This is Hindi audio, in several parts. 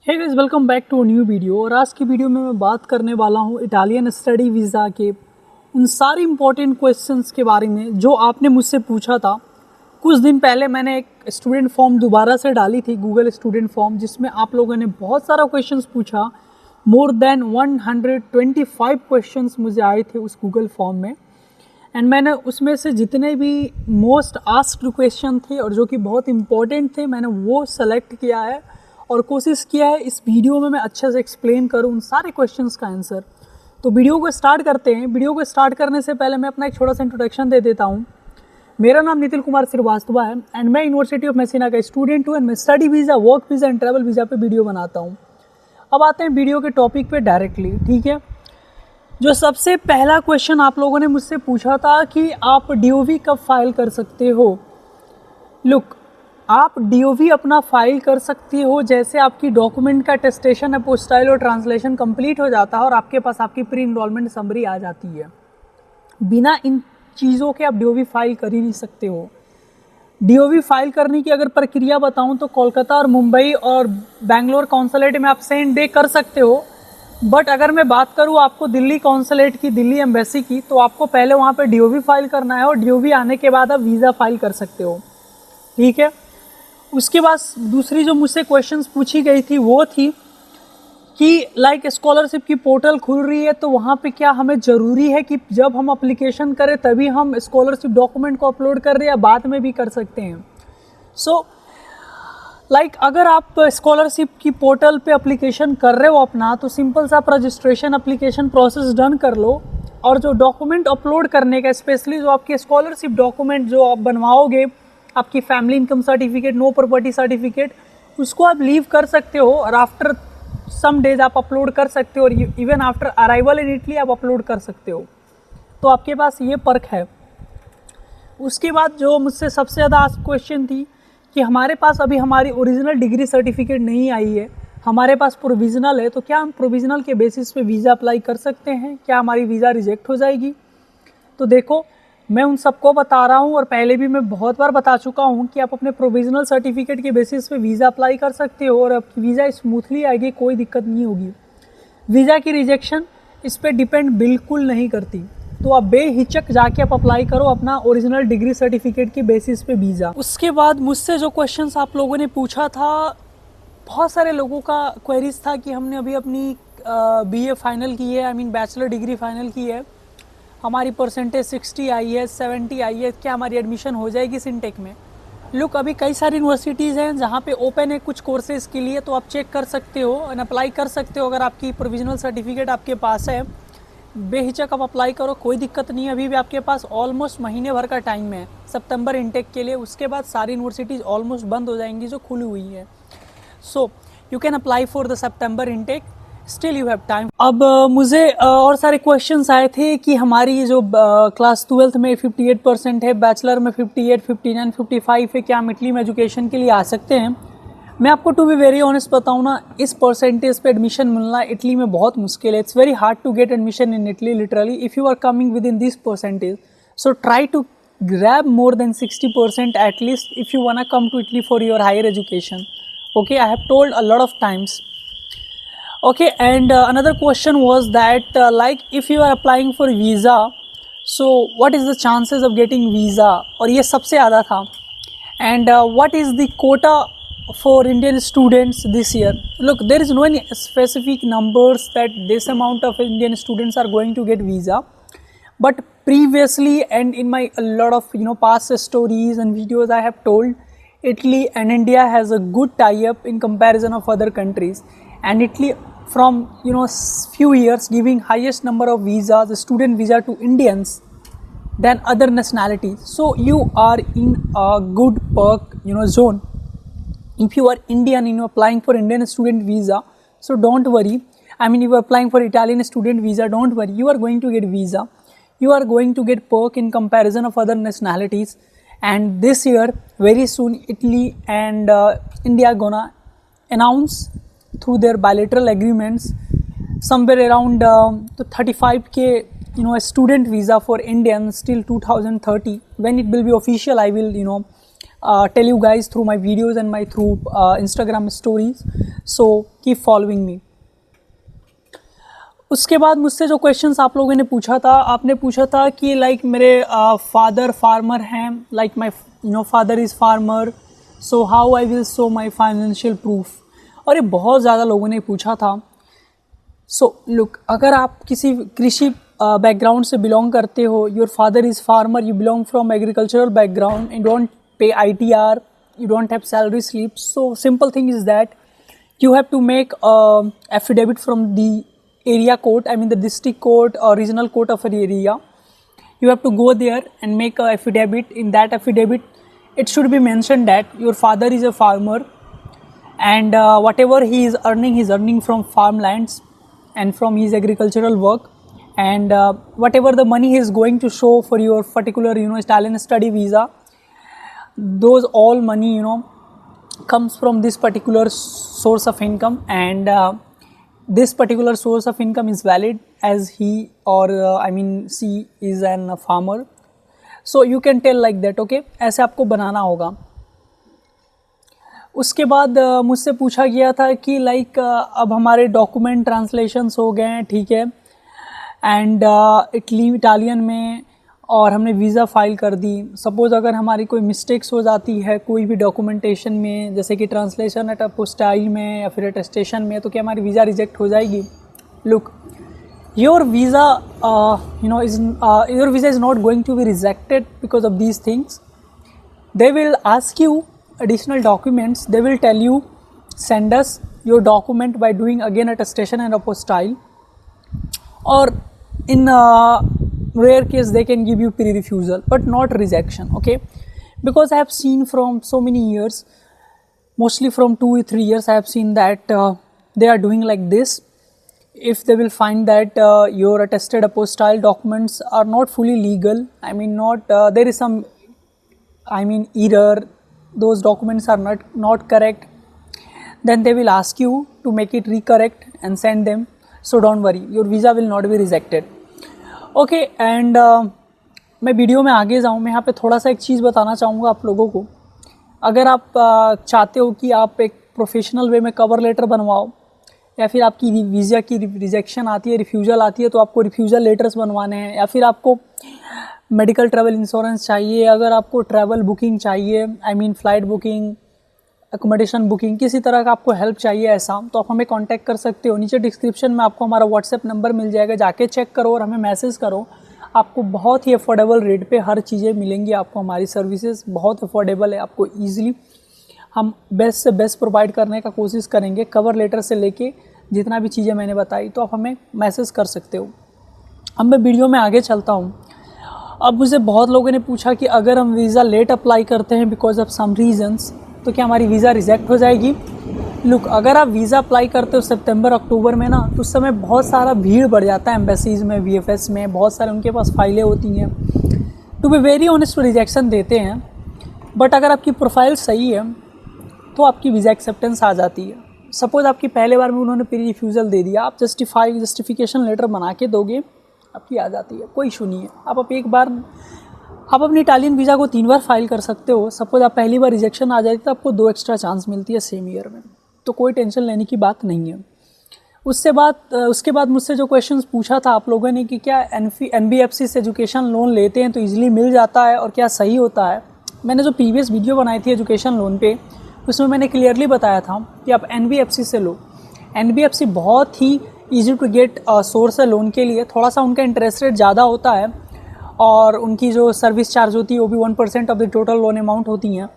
Hey guys, welcome back to a new video. और आज की वीडियो में मैं बात करने वाला हूँ इटालियन स्टडी वीज़ा के उन सारे इंपॉर्टेंट क्वेश्चंस के बारे में जो आपने मुझसे पूछा था। कुछ दिन पहले मैंने एक स्टूडेंट फॉर्म दोबारा से डाली थी, गूगल स्टूडेंट फॉर्म, जिसमें आप लोगों ने बहुत सारा क्वेश्चंस पूछा। मोर देन 125 क्वेश्चंस मुझे आए थे उस गूगल फॉर्म में। एंड मैंने उसमें से जितने भी मोस्ट आस्क्ड क्वेश्चन थे और जो कि बहुत इंपॉर्टेंट थे, मैंने वो सेलेक्ट किया है और कोशिश किया है इस वीडियो में मैं अच्छे से एक्सप्लेन करूं उन सारे क्वेश्चंस का आंसर। तो वीडियो को स्टार्ट करते हैं। वीडियो को स्टार्ट करने से पहले मैं अपना एक छोटा सा इंट्रोडक्शन दे देता हूं। मेरा नाम नितिन कुमार श्रीवास्तव है एंड मैं यूनिवर्सिटी ऑफ मैसिना का स्टूडेंट हूँ एंड मैं study visa, work visa and travel visa पे वीडियो बनाता हूँ। अब आते हैं वीडियो के टॉपिक पे डायरेक्टली, ठीक है। जो सबसे पहला क्वेश्चन आप लोगों ने मुझसे पूछा था कि आप DOV कब फाइल कर सकते हो। लुक, आप DOV अपना फाइल कर सकती हो जैसे आपकी डॉक्यूमेंट का अटेस्टेशन, अपोस्टाइल और ट्रांसलेशन कंप्लीट हो जाता है और आपके पास आपकी प्री इनरोलमेंट समरी आ जाती है। बिना इन चीज़ों के आप DOV फाइल कर ही नहीं सकते हो। DOV फाइल करने की अगर प्रक्रिया बताऊं तो कोलकाता और मुंबई और बेंगलोर कॉन्सुलेट में आप सेम डे कर सकते हो। बट अगर मैं बात करूं आपको दिल्ली कॉन्सुलेट की, दिल्ली एम्बेसी की, तो आपको पहले वहां पे DOV फाइल करना है और DOV आने के बाद आप वीज़ा फाइल कर सकते हो, ठीक है। उसके बाद दूसरी जो मुझसे क्वेश्चंस पूछी गई थी वो थी कि लाइक स्कॉलरशिप की पोर्टल खुल रही है तो वहाँ पे क्या हमें ज़रूरी है कि जब हम अप्लीकेशन करें तभी हम स्कॉलरशिप डॉक्यूमेंट को अपलोड कर रहे हैं या बाद में भी कर सकते हैं। सो लाइक अगर आप स्कॉलरशिप की पोर्टल पे अप्लीकेशन कर रहे हो अपना, तो सिंपल सा आप रजिस्ट्रेशन एप्लीकेशन प्रोसेस डन कर लो और जो डॉक्यूमेंट अपलोड करने का, स्पेशली जो आपके स्कॉलरशिप डॉक्यूमेंट जो आप बनवाओगे, आपकी family income certificate, no property certificate, उसको आप लीव कर सकते हो और आफ्टर सम डेज आप अपलोड कर सकते हो और even after arrival in Italy आप अपलोड कर सकते हो। तो आपके पास ये पर्क है। उसके बाद जो मुझसे सबसे ज़्यादा आज क्वेश्चन थी कि हमारे पास अभी हमारी ओरिजिनल डिग्री सर्टिफिकेट नहीं आई है, हमारे पास प्रोविज़नल है, तो क्या हम प्रोविज़नल के बेसिस पे वीज़ा अप्लाई कर सकते हैं, क्या हमारी वीज़ा रिजेक्ट हो जाएगी। तो देखो, मैं उन सबको बता रहा हूँ और पहले भी मैं बहुत बार बता चुका हूँ कि आप अपने प्रोविज़नल सर्टिफिकेट के बेसिस पे वीज़ा अप्लाई कर सकते हो और आपकी वीज़ा स्मूथली आएगी, कोई दिक्कत नहीं होगी। वीज़ा की रिजेक्शन इस पर डिपेंड बिल्कुल नहीं करती। तो आप बेहिचक जाके आप अप्लाई करो अपना ओरिजिनल डिग्री सर्टिफिकेट के बेसिस पे वीज़ा। उसके बाद मुझसे जो क्वेश्चंस आप लोगों ने पूछा था, बहुत सारे लोगों का क्वेरीज था कि हमने अभी अपनी BA फाइनल की है, बैचलर डिग्री फाइनल की है, हमारी परसेंटेज 60 आई है, 70 आई है, क्या हमारी एडमिशन हो जाएगी सिनटेक में। लुक, अभी कई सारी यूनिवर्सिटीज़ हैं जहाँ पे ओपन है कुछ कोर्सेज़ के लिए, तो आप चेक कर सकते हो और अप्लाई कर सकते हो। अगर आपकी प्रोविजनल सर्टिफिकेट आपके पास है, बेहिचक आप अप्लाई करो, कोई दिक्कत नहीं है। अभी भी आपके पास ऑलमोस्ट महीने भर का टाइम है सितंबर इनटेक के लिए। उसके बाद सारी यूनिवर्सिटीज़ ऑलमोस्ट बंद हो जाएंगी जो खुली हुई है। So you can apply for the September intake, still you have time. अब मुझे और सारे क्वेश्चंस आए थे कि हमारी जो क्लास 12th में 58% है, बैचलर में 58, 59, 55 है, क्या हम इटली में एजुकेशन के लिए आ सकते हैं। मैं आपको टू बी वेरी ऑनेस्ट बताऊँ ना, इस परसेंटेज पे एडमिशन मिलना इटली में बहुत मुश्किल है। It's very hard to get admission in Italy literally if you are coming with in this percentage. So try to grab more than 60% at least if you wanna come to Italy for your higher education. Okay, I have told a lot of times. Okay, and another question was that like if you are applying for visa, so what is the chances of getting visa, और ये सबसे ज़्यादा था। and what is the quota for Indian students this year. Look, there is no any specific numbers that this amount of Indian students are going to get visa, but previously and in my a lot of past stories and videos I have told Italy and India has a good tie-up in comparison of other countries, and Italy from few years giving highest number of visas, student visa to Indians than other nationalities. So you are in a good perk zone if you are Indian and you are applying for Indian student visa. So don't worry, if you are applying for Italian student visa, don't worry, you are going to get visa, you are going to get perk in comparison of other nationalities. And this year very soon Italy and India gonna announce through their bilateral agreements somewhere around 35k student visa for Indians till 2030. When it will be official, I will tell you guys through my videos and my through Instagram stories. So keep following me. उसके बाद मुझसे जो क्वेश्चंस आप लोगों ने पूछा था, आपने पूछा था कि लाइक मेरे फादर फार्मर हैं, like my father is farmer, so how I will show my financial proof. और ये बहुत ज़्यादा लोगों ने पूछा था। सो लुक, अगर आप किसी कृषि बैकग्राउंड से बिलोंग करते हो, your father is farmer, you belong from agricultural background, you don't pay ITR, you don't have salary slips, so simple thing is that you have to make affidavit from the area court, I mean the district court or regional court of an area. You have to go there and make a affidavit. In that affidavit it should be mentioned that your father is a farmer and whatever he is earning from farmlands and from his agricultural work, and whatever the money he is going to show for your particular Italian study visa, those all money comes from this particular source of income, and this particular source of income is valid as he or she is an farmer. So you can tell like that, okay? ऐसे आपको बनाना होगा। उसके बाद मुझसे पूछा गया था कि लाइक अब हमारे डॉक्यूमेंट ट्रांसलेशंस हो गए हैं, ठीक है, एंड इटालियन में, और हमने वीज़ा फाइल कर दी। सपोज़ अगर हमारी कोई मिस्टेक्स हो जाती है कोई भी डॉक्यूमेंटेशन में, जैसे कि ट्रांसलेशन एट अपोस्टाइल में या फिर अटेस्टेशन में, तो क्या हमारी वीज़ा रिजेक्ट हो जाएगी? Look, your visa is not going to be rejected because of these things. They will ask you additional documents. They will tell you send us your document by doing again attestation and apostille, or in rare case they can give you pre-refusal but not rejection, okay? Because I have seen from so many years, mostly from 2 or 3 years, I have seen that they are doing like this. If they will find that your attested apostille documents are not fully legal, there is some error, those documents are not correct, then they will ask you to make it recorrect and send them. So don't worry, your visa will not be rejected, okay? And मैं वीडियो में आगे जाऊँ, मैं यहाँ पे थोड़ा सा एक चीज़ बताना चाहूँगा आप लोगों को। अगर आप चाहते हो कि आप एक प्रोफेशनल वे में कवर लेटर बनवाओ, या फिर आपकी वीज़ा की रिजेक्शन आती है, रिफ्यूज़ल आती है, तो आपको रिफ्यूज़ल लेटर्स बनवाने हैं, या फिर आपको मेडिकल ट्रैवल इंश्योरेंस चाहिए, अगर आपको ट्रैवल बुकिंग चाहिए, फ़्लाइट बुकिंग, अकोमोडेशन बुकिंग, किसी तरह का आपको हेल्प चाहिए ऐसा, तो आप हमें कांटेक्ट कर सकते हो। नीचे डिस्क्रिप्शन में आपको हमारा व्हाट्सएप नंबर मिल जाएगा, जाके चेक करो और हमें मैसेज करो। आपको बहुत ही अफोर्डेबल रेट पे हर चीज़ें मिलेंगी आपको। हमारी सर्विसेज बहुत अफोर्डेबल है, आपको ईजिली हम बेस्ट से बेस्ट प्रोवाइड करने का कोशिश करेंगे, कवर लेटर से लेके जितना भी चीज़ें मैंने बताई, तो आप हमें मैसेज कर सकते हो। अब मैं वीडियो में आगे चलता हूँ। अब मुझे बहुत लोगों ने पूछा कि अगर हम वीज़ा लेट अप्लाई करते हैं बिकॉज ऑफ सम रीजंस, तो क्या हमारी वीज़ा रिजेक्ट हो जाएगी? लुक, अगर आप वीज़ा अप्लाई करते हो सितंबर अक्टूबर में ना, तो उस समय बहुत सारा भीड़ बढ़ जाता है एम्बेसीज़ में, VFS में, बहुत सारे उनके पास फाइलें होती हैं। To be very honest, rejection देते हैं, बट अगर आपकी प्रोफाइल सही है तो आपकी वीज़ा एक्सेप्टेंस आ जाती है। सपोज़ आपकी पहले बार में उन्होंने प्री रिफ्यूज़ल दे दिया, आप जस्टिफिकेशन लेटर बना के दोगे, आपकी आ जाती है, कोई इशू नहीं है। आप अपनी इटालियन वीज़ा को 3 बार फाइल कर सकते हो। सपोज आप पहली बार रिजेक्शन आ जाती है तो आपको 2 एक्स्ट्रा चांस मिलती है सेम ईयर में, तो कोई टेंशन लेने की बात नहीं है। उसके बाद मुझसे जो क्वेश्चंस पूछा था आप लोगों ने कि क्या NBFC से एजुकेशन लोन लेते हैं तो ईजिली मिल जाता है और क्या सही होता है। मैंने जो प्रीवियस वीडियो बनाई थी एजुकेशन लोन पे, उसमें मैंने क्लियरली बताया था कि आप NBFC से लो। NBFC बहुत ही ईजी टू गेट सोर्स है लोन के लिए। थोड़ा सा उनका इंटरेस्ट रेट ज़्यादा होता है और उनकी जो सर्विस चार्ज होती है वो भी 1% of the total loan amount होती हैं।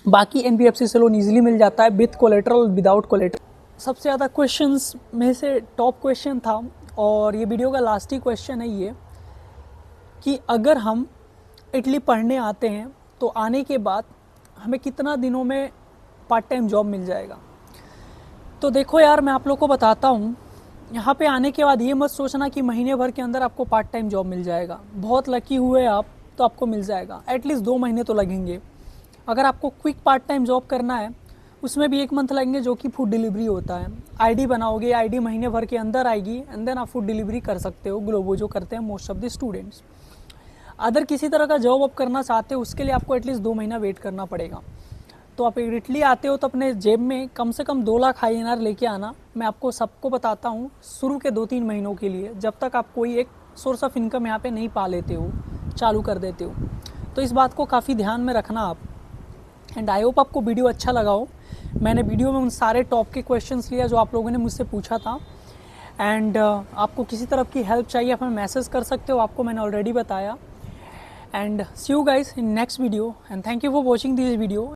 बाकी NBFC से लोन ईजिली मिल जाता है विथ कोलेटरल, विदाउट कोलेटरल। सबसे ज़्यादा क्वेश्चंस में से टॉप क्वेश्चन था, और ये वीडियो का लास्ट ही क्वेश्चन है ये, कि अगर हम इटली पढ़ने आते हैं तो आने के बाद हमें कितना दिनों में पार्ट टाइम जॉब मिल जाएगा। तो देखो यार, मैं आप लोग को बताता हूँ, यहाँ पे आने के बाद ये मत सोचना कि महीने भर के अंदर आपको पार्ट टाइम जॉब मिल जाएगा। बहुत लकी हुए आप तो आपको मिल जाएगा, एटलीस्ट 2 महीने तो लगेंगे। अगर आपको क्विक पार्ट टाइम जॉब करना है उसमें भी 1 मंथ लगेंगे, जो कि फूड डिलीवरी होता है। ID बनाओगे, ID महीने भर के अंदर आएगी, एंड देन आप फूड डिलीवरी कर सकते हो, ग्लोबो जो करते हैं most of the students. Other किसी तरह का जॉब आप करना चाहते हो उसके लिए आपको एटलीस्ट 2 महीना वेट करना पड़ेगा। तो आप इटली आते हो तो अपने जेब में कम से कम 2 लाख INR लेके आना। मैं आपको सबको बताता हूँ शुरू के 2-3 महीनों के लिए, जब तक आप कोई एक सोर्स ऑफ इनकम यहाँ पे नहीं पा लेते हो, चालू कर देते हो। तो इस बात को काफ़ी ध्यान में रखना आप। एंड आई होप आपको वीडियो अच्छा लगा हो। मैंने वीडियो में उन सारे टॉप के क्वेश्चंस लिया जो आप लोगों ने मुझसे पूछा था। एंड आपको किसी तरह की हेल्प चाहिए आप हमें मैसेज कर सकते हो, आपको मैंने ऑलरेडी बताया। And see you guys in next video and thank you for watching this video.